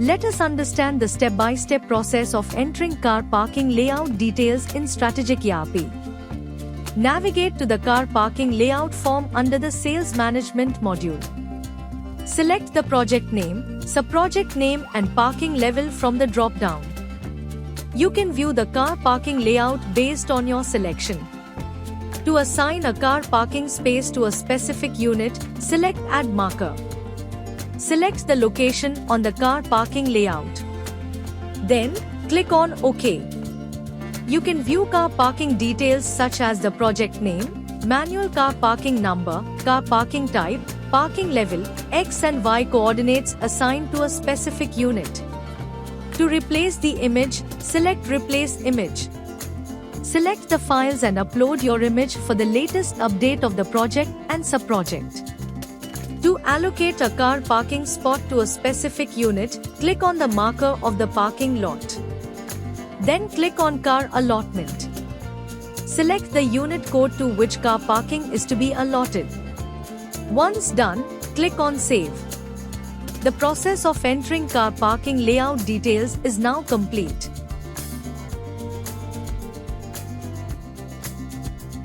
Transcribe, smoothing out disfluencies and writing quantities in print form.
Let us understand the step-by-step process of entering car parking layout details in StrategicERP. Navigate to the car parking layout form under the Sales Management module. Select the project name, sub-project name and parking level from the drop-down. You can view the car parking layout based on your selection. To assign a car parking space to a specific unit, select Add Marker. Select the location on the car parking layout. Then, click on OK. You can view car parking details such as the project name, manual car parking number, car parking type, parking level, X and Y coordinates assigned to a specific unit. To replace the image, select Replace Image. Select the files and upload your image for the latest update of the project and sub-project. To allocate a car parking spot to a specific unit, click on the marker of the parking lot. Then click on Car Allotment. Select the unit code to which car parking is to be allotted. Once done, click on Save. The process of entering car parking layout details is now complete.